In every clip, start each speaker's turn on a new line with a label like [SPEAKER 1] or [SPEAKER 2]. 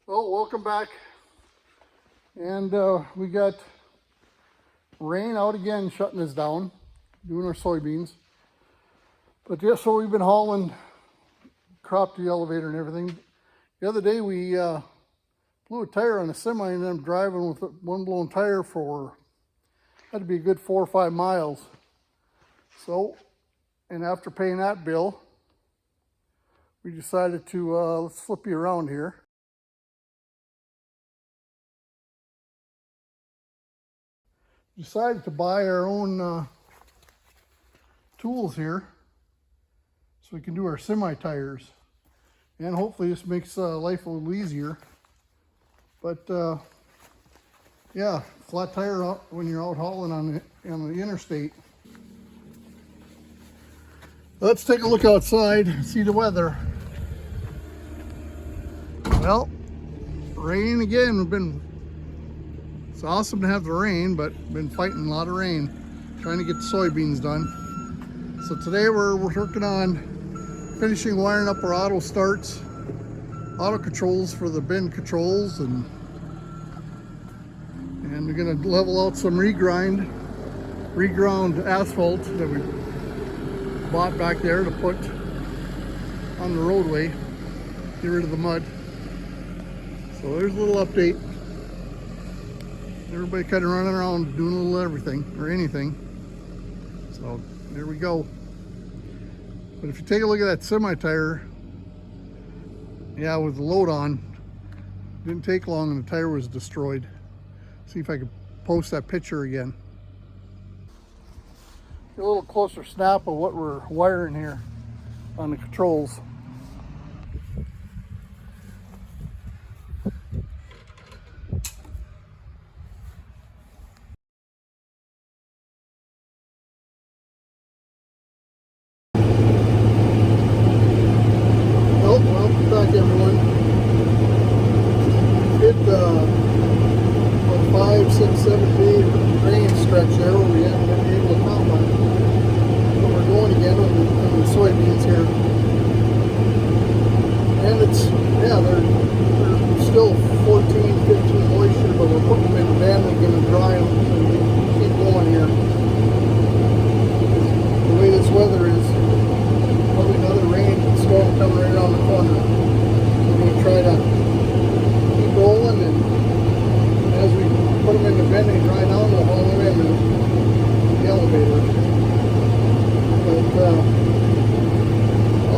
[SPEAKER 1] Well, welcome back. And we got rain out again, shutting us down, doing our soybeans. But yeah, so we've been hauling crop to the elevator and everything. The other day we blew a tire on a semi and I'm driving with one blown tire for, had to be a good 4 or 5 miles. So, and after paying that bill, we decided to, let's flip you around here. Decided to buy our own tools here so we can do our semi tires, and hopefully this makes life a little easier. But yeah, flat tire out when you're out hauling on the interstate. Let's take a look outside and see the weather. Well, rain again. It's awesome to have the rain, but been fighting a lot of rain, trying to get the soybeans done. So today we're working on finishing wiring up our auto starts, auto controls for the bin controls, and we're gonna level out some reground asphalt that we bought back there to put on the roadway, get rid of the mud. So there's a little update. Everybody kind of running around doing a little everything or anything. So there we go. But if you take a look at that semi tire, yeah, with the load on, didn't take long and the tire was destroyed. See if I can post that picture again. Get a little closer snap of what we're wiring here on the controls. Welcome back, everyone. Hit about 5, 6, 7 day rain stretch there where we haven't been able to count on. But we're going again on the soybeans here. And it's, yeah, they're still 14, 15 moisture, but we're putting them in the bin and going to dry them so we can keep going here. The way this weather is, probably another rain storm coming right around the corner. We're going to try to keep rolling, and as we put them in the bin and dry down, we'll haul them in the elevator. But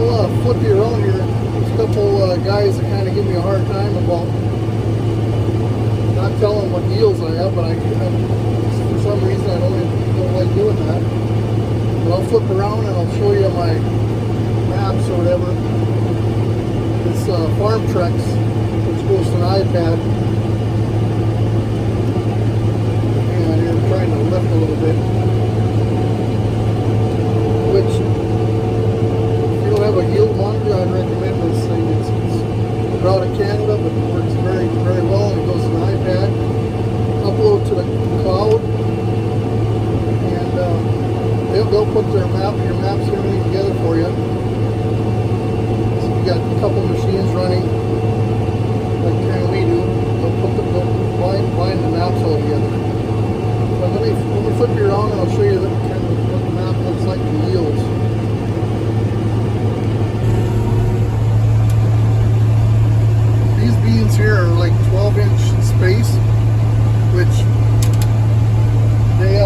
[SPEAKER 1] I'll flip you around here. There's a couple guys that kind of give me a hard time about not telling what yields I have, but for some reason I don't like doing that. But I'll flip around and I'll show you my maps or whatever. This Farm Trex, which goes to an iPad. And you're trying to lift a little bit. Which, if you don't have a yield monitor, I'd recommend this thing. It's out of Canada, but it works very, very well. It goes to an iPad, upload to the cloud, and they'll put your maps and everything together for you. You got a couple machines running, like kind of we do. They'll bind the maps all together. So let me flip you around and I'll show you kind of what the map looks like in yields. These beans here are like 12-inch space, which they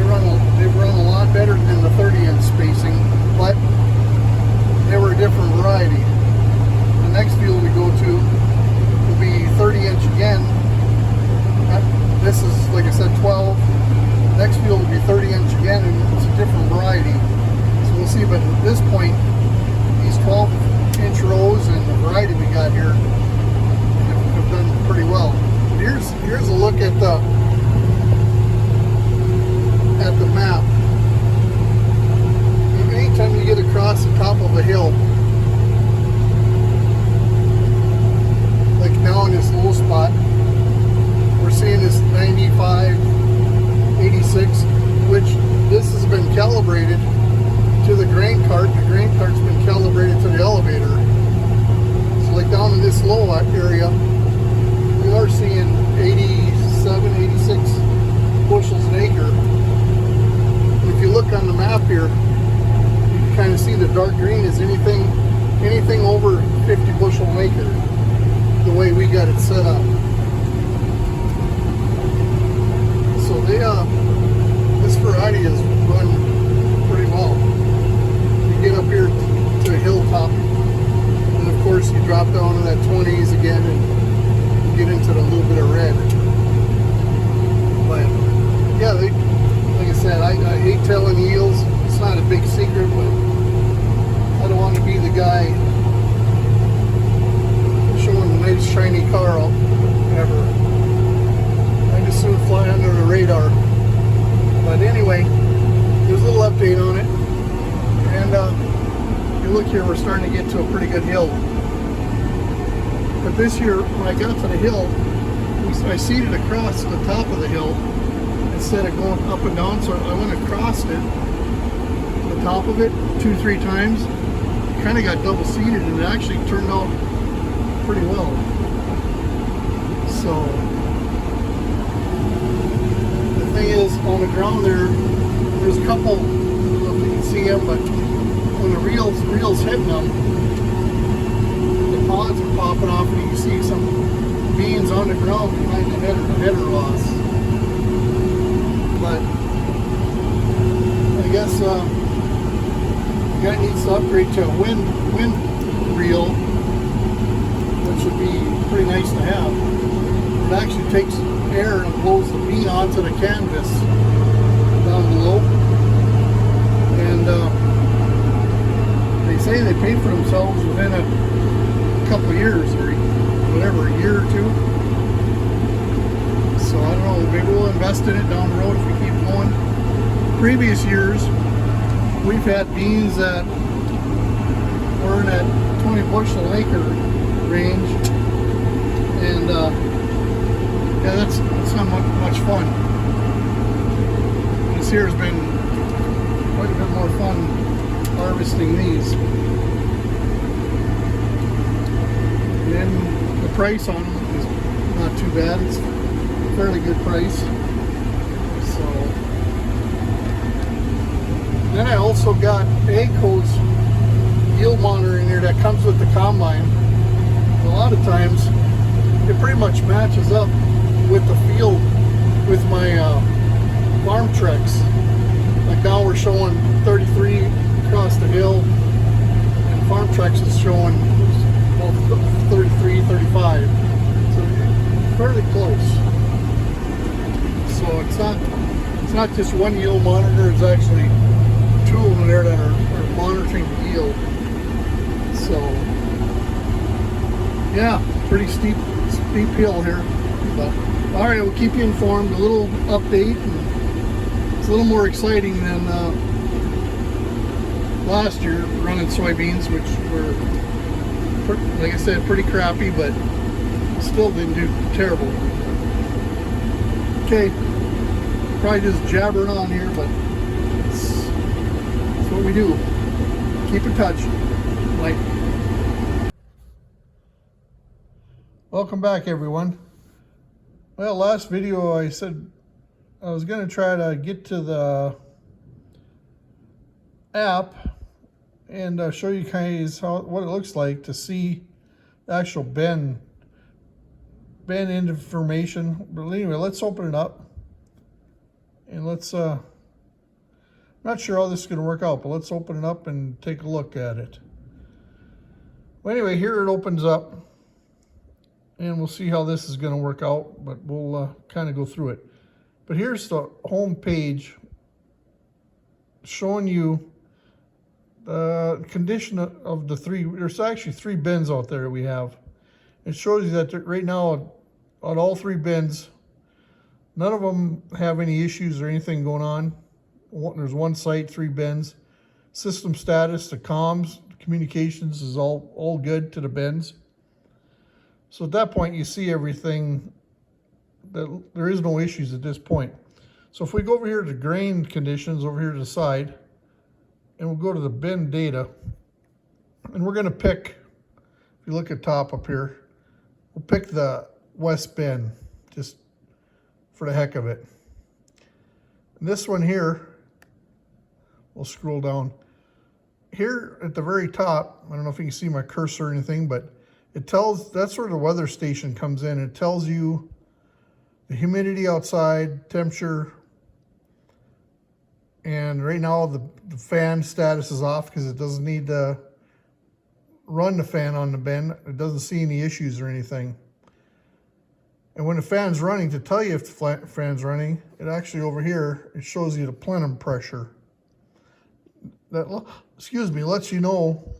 [SPEAKER 1] run a lot better than the 30-inch spacing, but they were a different variety. The next field we go to will be 30-inch again. This is, like I said, 12. Next field will be 30-inch again, and it's a different variety. So we'll see, but at this point, these 12-inch rows and the variety we got here have done pretty well. But here's a look at the map. Anytime you get across the top of a hill, like now in this low spot, we're seeing this 95, 86, which this has been calibrated to the grain cart. The grain cart's been calibrated to the elevator. So like down in this slow area, we are seeing 87, 86 bushels an acre. And if you look on the map here, you can kind of see the dark green is anything over 50 bushel an acre, the way we got it set up. So this variety is run pretty well. You get up here to a hilltop, and of course you drop down to that 20s again and get into a little bit of red. But yeah, like I said, I hate telling yields. It's not a big secret, but I don't want to be the guy showing a nice shiny car ever. I just soon fly under the radar. But anyway, there's a little update on it. And you look here, we're starting to get to a pretty good hill. But this year, when I got to the hill, I seeded across the top of the hill instead of going up and down. So I went across it, the top of it, 2-3 times. Kind of got double seeded, and it actually turned out pretty well. So the thing is, on the ground there's a couple, I don't know if you can see them, but when the reel's hitting them, the pods are popping off, and you can see some beans on the ground behind the header loss. But I guess the guy needs to upgrade to a wind reel, which would be pretty nice to have. It actually takes air and blows the bean onto the canvas down below. And they say they pay for themselves within a couple of years, or whatever, a year or two. So I don't know, maybe we'll invest in it down the road if we keep going. Previous years, we've had beans that were in that 20 bushel an acre range, and yeah, that's not much fun. This year's been quite a bit more fun harvesting these. And then the price on them is not too bad. It's a fairly good price. So then I also got AGCO's yield monitor in here that comes with the combine. A lot of times it pretty much matches up with the field with my farm treks. Like now we're showing 33 across the hill, and farm treks is showing 33, 35. So fairly close. So it's not just one yield monitor, it's actually two of them there that are monitoring the yield. So yeah, pretty steep hill here. But all right, we'll keep you informed. A little update. It's a little more exciting than last year running soybeans, which were, like I said, pretty crappy, but still didn't do terrible. Okay, probably just jabbering on here, but it's what we do. Keep in touch. Bye. Welcome back, everyone. Well, last video I said I was going to try to get to the app and show you guys what it looks like to see the actual bin information. But anyway, let's open it up and let's I'm not sure how this is going to work out, but let's open it up and take a look at it. Well, anyway, here it opens up, and we'll see how this is going to work out, but we'll kind of go through it. But here's the home page showing you the condition of the three. There's actually 3 bins out there we have. It shows you that right now on all 3 bins, none of them have any issues or anything going on. There's 1 site, 3 bins. System status, the comms, communications is all good to the bins. So at that point, you see everything, that there is no issues at this point. So if we go over here to grain conditions, over here to the side, and we'll go to the bin data, and we're going to pick, if you look at top up here, We'll pick the west bin just for the heck of it. And this one here, we'll scroll down. Here at the very top, I don't know if you can see my cursor or anything, but it tells, that's where the weather station comes in. It tells you the humidity outside, temperature, and right now the fan status is off because it doesn't need to run the fan on the bin. It doesn't see any issues or anything. And when the fan's running, to tell you if the fan's running, it actually over here, it shows you the plenum pressure. That, excuse me, lets you know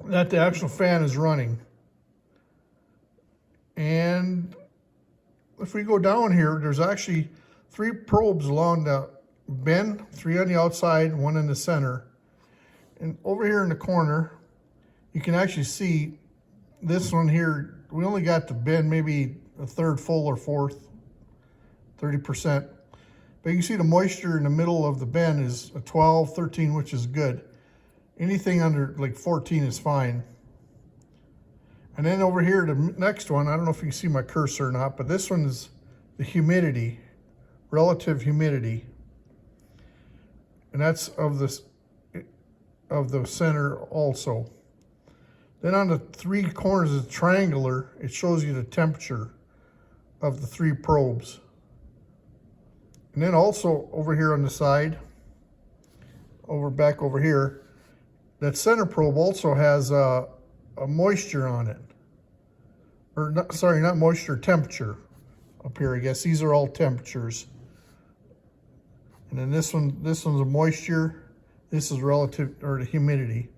[SPEAKER 1] that the actual fan is running. And if we go down here, there's actually 3 probes along the bin, 3 on the outside, 1 in the center. And over here in the corner, you can actually see this one here. We only got the bin maybe a third full or fourth, 30%. But you can see the moisture in the middle of the bin is a 12, 13, which is good. Anything under like 14 is fine. And then over here, the next one, I don't know if you can see my cursor or not, but this one is the humidity, relative humidity. And that's of the center also. Then on the 3 corners of the triangular, it shows you the temperature of the 3 probes. And then also over here on the side, back over here, that center probe also has a moisture on it. Or not, sorry, not moisture, temperature up here, I guess. These are all temperatures. And then this one's a moisture. This is relative, or the humidity.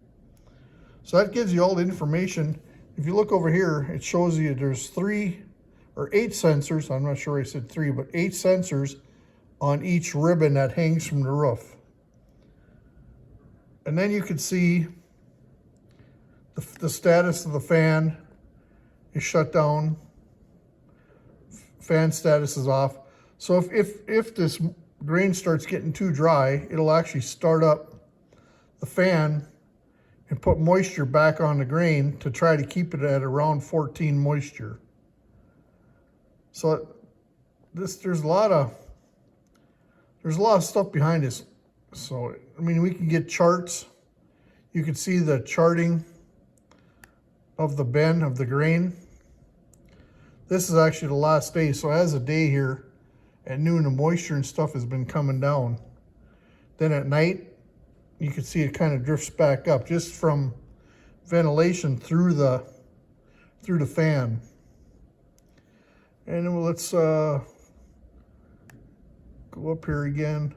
[SPEAKER 1] So that gives you all the information. If you look over here, it shows you there's 3 or 8 sensors. I'm not sure I said 3, but 8 sensors on each ribbon that hangs from the roof. And then you can see the status of the fan is shut down. Fan status is off. So if this grain starts getting too dry, it'll actually start up the fan and put moisture back on the grain to try to keep it at around 14 moisture. So there's a lot of stuff behind this. So I mean, we can get charts. You can see the charting of the bin of the grain. This is actually the last day. So as a day here at noon, the moisture and stuff has been coming down. Then at night, you can see it kind of drifts back up just from ventilation through the fan. And then let's go up here again.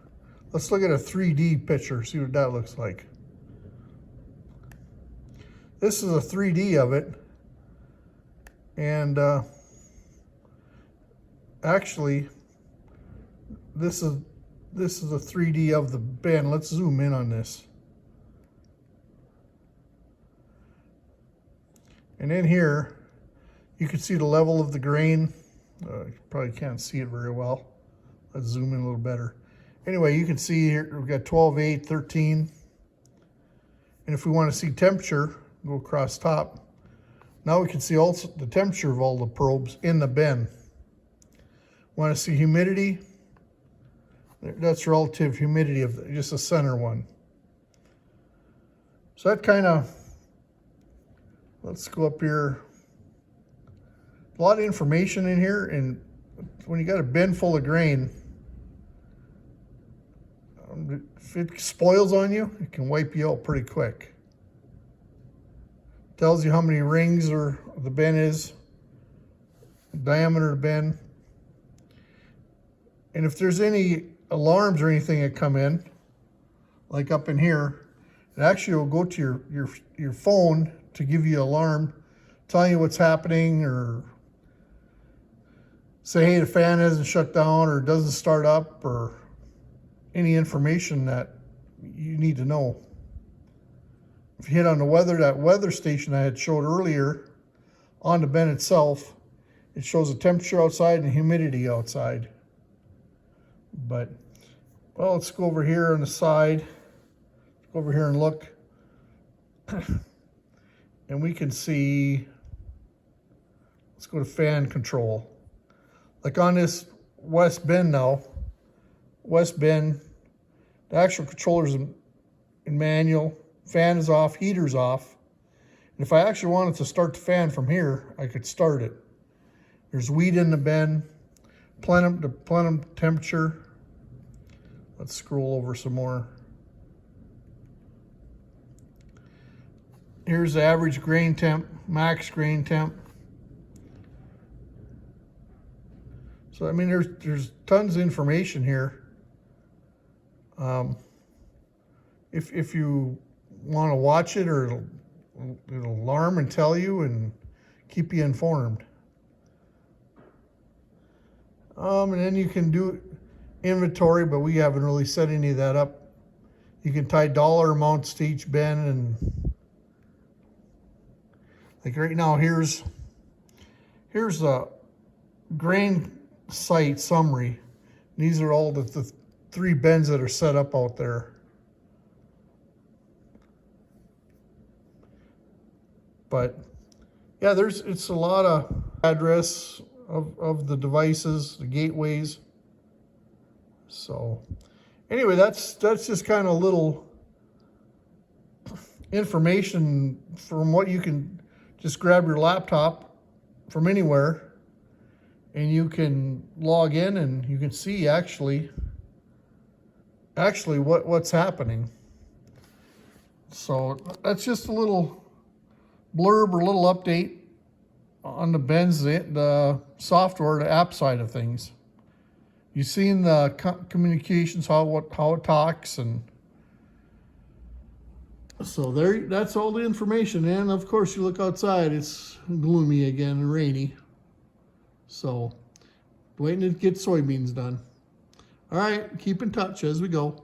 [SPEAKER 1] Let's look at a 3D picture, see what that looks like. This is a 3D of it. And actually, this is a 3D of the bin. Let's zoom in on this. And in here, you can see the level of the grain. You probably can't see it very well. Let's zoom in a little better. Anyway, you can see here, we've got 12, 8, 13. And if we want to see temperature, go across top. Now we can see also the temperature of all the probes in the bin. Want to see humidity? That's relative humidity of just the center one. So that kind of, let's go up here. A lot of information in here, and when you got a bin full of grain, if it spoils on you, it can wipe you out pretty quick. Tells you how many rings or the bin is, diameter of the bin. And if there's any alarms or anything that come in, like up in here, it actually will go to your phone to give you an alarm, telling you what's happening, or say, hey, the fan hasn't shut down or doesn't start up, or any information that you need to know. If you hit on the weather, that weather station I had showed earlier on the bin itself, it shows the temperature outside and humidity outside. But, well, let's go over here on the side. Go over here and look. And we can see Let's go to fan control. Like on this west bin now, west bin, the actual controller's in manual, fan is off, heater's off. And if I actually wanted to start the fan from here, I could start it. There's wheat in the bin, plenum temperature. Let's scroll over some more. Here's the average grain temp, max grain temp. So I mean, there's tons of information here. If you want to watch it, or it'll alarm and tell you and keep you informed. And then you can do inventory, but we haven't really set any of that up. You can tie dollar amounts to each bin, and like right now, here's the grain site summary. These are all the 3 bins that are set up out there. But yeah, it's a lot of address of the devices, the gateways. So anyway, that's just kind of a little information from what you can just grab your laptop from anywhere, and you can log in and you can see actually what's happening. So that's just a little blurb or little update on the bins, the software, the app side of things. You've seen the communications, how it talks, and so that's all the information. And of course, you look outside, it's gloomy again and rainy. So waiting to get soybeans done. All right, keep in touch as we go.